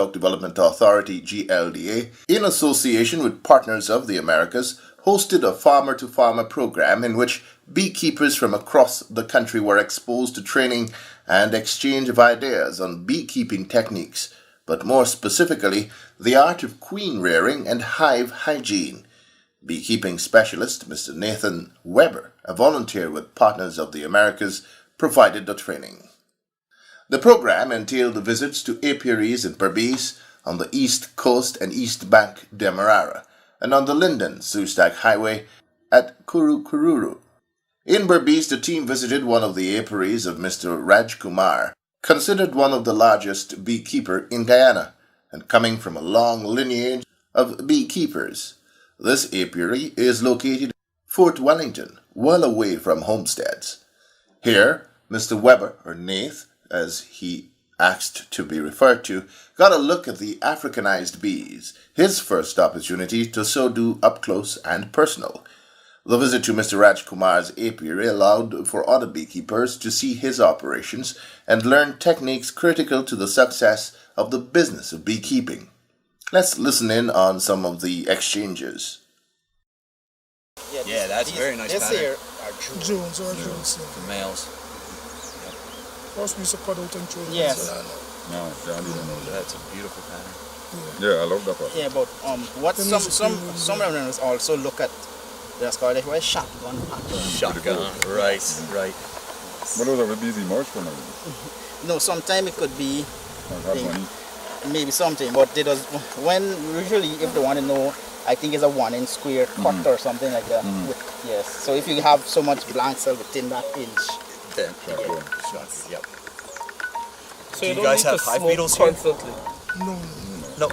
Livestock Development Authority, GLDA, in association with Partners of the Americas, hosted a farmer-to-farmer program in which beekeepers from across the country were exposed to training and exchange of ideas on beekeeping techniques, but more specifically, the art of queen rearing and hive hygiene. Beekeeping specialist Mr. Nathan Weber, a volunteer with Partners of the Americas, provided the training. The program entailed visits to apiaries in Berbice, on the east coast and east bank Demerara, and on the Linden-Sustak Highway at Kurukururu. In Berbice, the team visited one of the apiaries of Mr. Rajkumar, considered one of the largest beekeeper in Guyana, and coming from a long lineage of beekeepers. This apiary is located in Fort Wellington, well away from homesteads. Here, Mr. Weber, or Nath, as he asked to be referred to, got a look at the Africanized bees, his first opportunity to so do up close and personal. The visit to Mr. Rajkumar's apiary allowed for other beekeepers to see his operations and learn techniques critical to the success of the business of beekeeping. Let's listen in on some of the exchanges. Yeah, that's very nice pattern. Here are drones or drones. For males. First we used to cut out and throw. Yes. No, I didn't know that. That's a beautiful pattern. Yeah, I love that part. Yeah, but what some runners also look at. That's called a shotgun pattern. Shotgun. Right. But those are busy march for now. No, sometimes it could be Money. maybe something, but they does when usually if they want to know, I think it's a 1 inch square cut or something like that. Yes. So if you have so much blank cell within that inch, Then, Shotgun. shotgun. Yep. So Do you don't guys need have to hive smoke beetles here? constantly. No.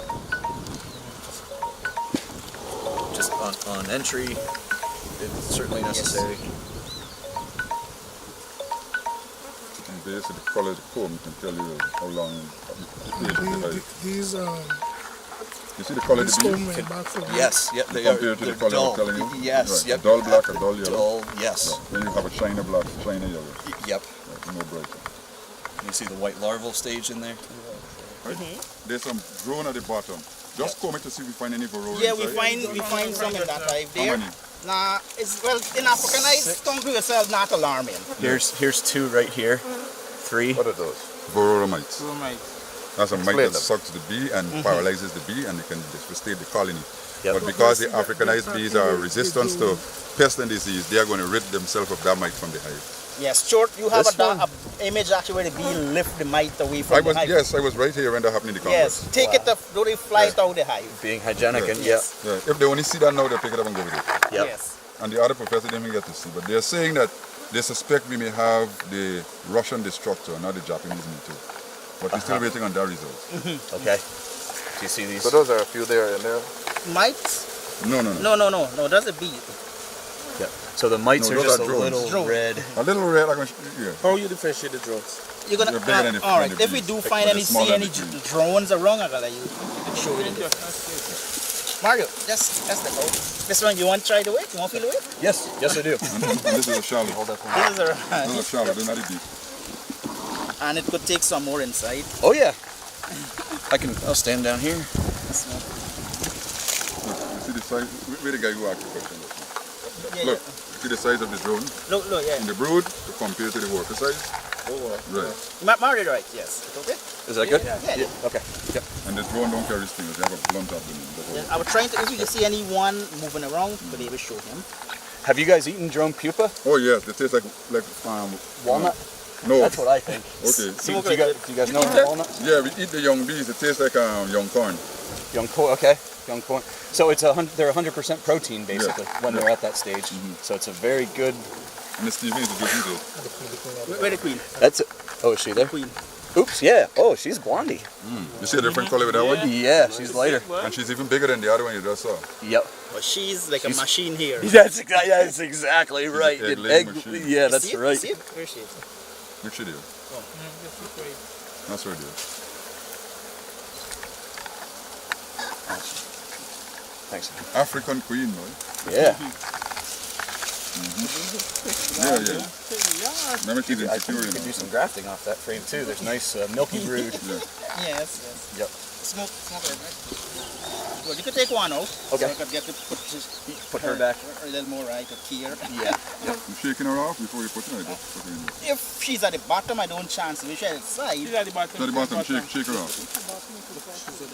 Just on entry, it's certainly necessary. And basically the color of the comb can tell you how long These You see the color of the comb bee? went back from Yes, yep, they are. Compared to the They're color dull. I'm telling you? Yes, Right. yep. Dull black or dull yellow? Dull, yes. Then you have a shiny black, shiny yellow. Yep. Right, no brighter. You see the white larval stage in there? Right? There's some drone at the bottom. Just comb it to see if we find any varroa yeah, we inside. find some in that hive How there. many? Nah, it's well in Africanized. Come to yourself, not alarming. Here's 2 right here. 3. What are those? Varroa mites. Right. That's a mite Explain that them. sucks the bee and paralyzes the bee and it can devastate the colony. Yep. But because the Africanized bees are resistant to pest and disease, they are going to rid themselves of that mite from the hive. Yes, short. You have This one? a image actually where the bee lift the mite away from the hive. I was right here when that happened in the Yes, Congress. take it up, do they fly it out the hive? Being hygienic and Yeah, if they only see that now, they pick it up and go with it. Yep. Yes. And the other professor didn't even get to see, but they're saying that they suspect we may have the Russian destructor, not the Japanese one too. But we're still waiting on that result. Okay. Do you see these? So those are a few there and there. Mites? No. No, that's a bee. Yep. So the mites No, are those just are a drones. little red. A little red, I'm going to yeah. How you differentiate the drones? You're gonna They're bigger than the- all right. than the If we bees. do Like, find but any they're smaller see than any the bees. drones around, I'm gonna show you. Mario, that's the out. This one you want to try the weight? You want to feel the weight? Yes, I do. And this is a shallow. Hold that for me. This is Those are shallow, they're not the deep. and it could take some more inside. Oh yeah. I'll stand down here. Look, you see the size? Where the guy who asked the question? Yeah, Look, you see the size of the drone? Look, yeah. In the brood, compared to the worker size? Right. Mario, right? Yes. Okay. Is that good? Yeah. Okay. Yep. And the drone don't carry stingers, they have a blunt abdomen. Yeah, I was trying to. If you see anyone moving around, could able show him. Have you guys eaten drone pupa? Oh yes, they taste like Walnut? no. That's what I think. Okay. Do you guys know walnut? Yeah, we eat the young bees. It tastes like young corn. Young corn, okay. Young corn. So it's they're 100% protein basically when they're at that stage. So it's a very good. And the Stevie is just eat it. Where the queen? That's it. Oh, is she there? Queen. Oops, yeah. Oh, she's blondie. You see a different color with that one? Yeah, she's lighter. And she's even bigger than the other one you just saw. Yep. But she's like a machine here. That's exactly right. an egg-laying machine. Yeah, that's See it? right. See it? Where she is? Which she do? That's right there. Thanks. African queen, right? Yeah. Yeah. Remember she's in I think we Victoria could do now. some grafting off that frame too. There's nice milky brood. Yeah. Yes. Yep. Smoke it, right? Well, you could take one out. Okay. So I could get to Put her back. a little more right up here. Yeah. You're shaking her off before you put her in. Just put her in there. If she's at the bottom, I don't chance it. If she's at the side, She's at the bottom. To the bottom, shake her off.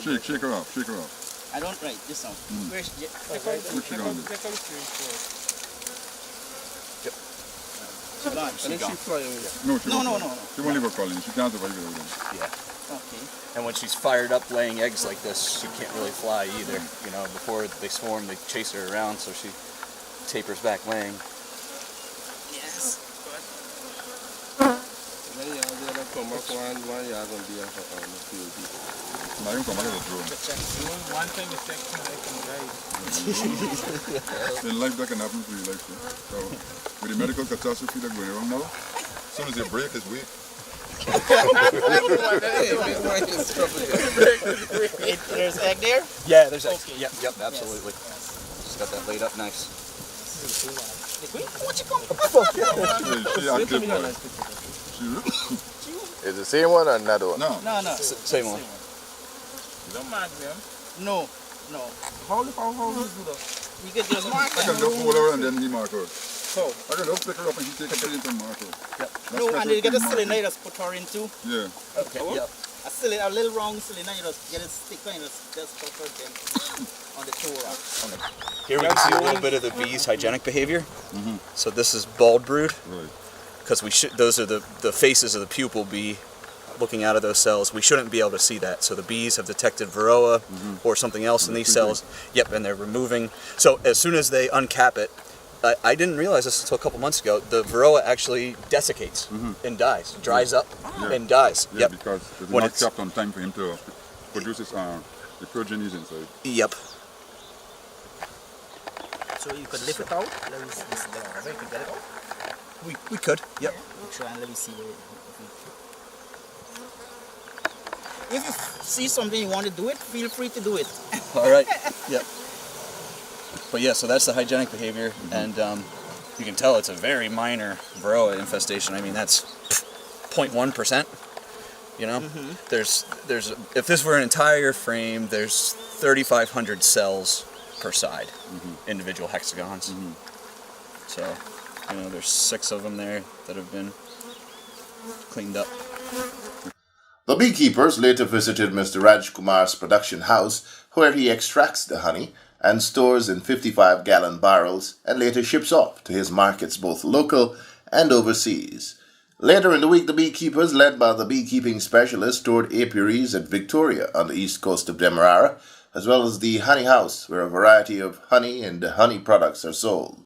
Shake her off, shake her off. I don't right this one. Where's Take out What's she gonna do? take out the string first. she gone? And then she fly away. No, she No, won't. no. She won't leave her colony. She can't survive without them. Yeah. Okay. And when she's fired up laying eggs like this, she can't really fly either. You know, before they swarm, they chase her around, so she tapers back laying. Yes. Then you have the other come up one yard gonna be a field. Now you come back to the drone. One time you take two, I can die. In life that can happen to you like that. So with the medical catastrophe that's going on now, as soon as you break it's weak. There's egg there? Yeah, there's eggs. Okay. Yep, absolutely. Just got that laid up nice. What you come? She active boy. Is the same one or another one? No. No. Same one. You don't mark them. No. How do you do that? You could just mark I can them. just hold her and then he mark her. How? I can just pick her up and he take her straight into mark her. That's No, and special you get a thing, cylinder, you marking. just put her into. Yeah. Okay. Yep. A little round cylinder, you just get it sticker and just put her then on the toe rack. Here we can see a little bit of the bee's hygienic behavior. So this is bald brood, Right. because those are the faces of the pupil bee looking out of those cells. We shouldn't be able to see that. So the bees have detected varroa or something else in these cells. Yep, and they're removing. So as soon as they uncap it, I didn't realize this until a couple months ago, the varroa actually desiccates and dies, dries up and dies. Yeah, Yep. because it's When not it's- kept on time for him to produce his, the progenies inside. Yep. So you could lift it out. Let me see this down. You could get it out. We could. Yep. Try and let me see where if you see something you want to do it, feel free to do it. All right. Yep. But yeah, so that's the hygienic behavior, and you can tell it's a very minor varroa infestation. I mean, that's 0.1%. You know, there's if this were an entire frame, there's 3,500 cells per side, individual hexagons. So, you know, there's 6 of them there that have been cleaned up. The beekeepers later visited Mr. Raj Kumar's production house, where he extracts the honey and stores in 55-gallon barrels and later ships off to his markets both local and overseas. Later in the week, the beekeepers, led by the beekeeping specialist, toured apiaries at Victoria on the east coast of Demerara, as well as the honey house, where a variety of honey and honey products are sold.